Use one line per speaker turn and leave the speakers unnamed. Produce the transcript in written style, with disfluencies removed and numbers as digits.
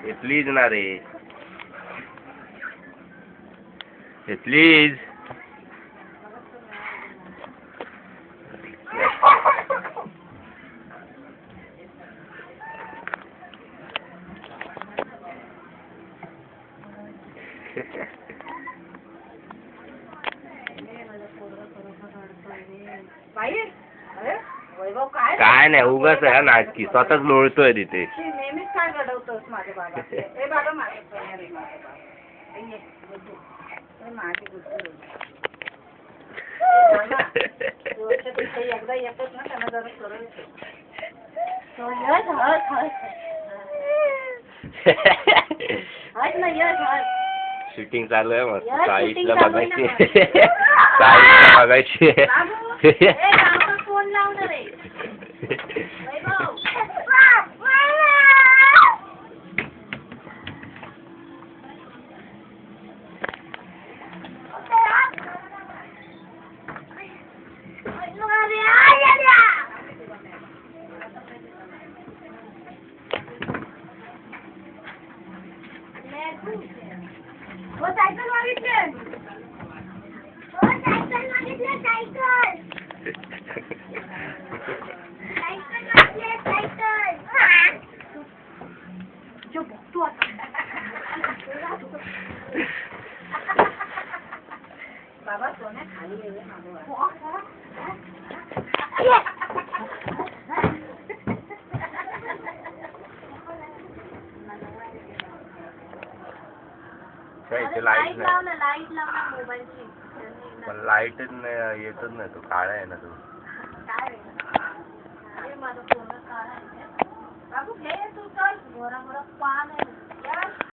Please ना रे, please. काय नाही उगाच आहे नाटकी, स्वतःच लोळतोय तिथे.
नेहमीच काय घडवतोस माझ्या बाबा. हे बाबा माझ्या एकदा येतच ना त्यांना जरा सरळ
शूटिंग चालू आहे मस्त. साईडला बघायची, साईडला बघायची.
फोन लावणार आहे. सायकल मागितले, सायकल मागितले, सायकल सायकल जो बघतो आता. बाबा सोन्या खाली येवे
लाईट
लावलं, लाईट लावला मोबाईलची.
पण लाईट येतच नाही, तो काळा आहे ना तो.
काय माझा फोन काळा आहे बाबू. घे तू चल, मोरा मोरा पान आहे.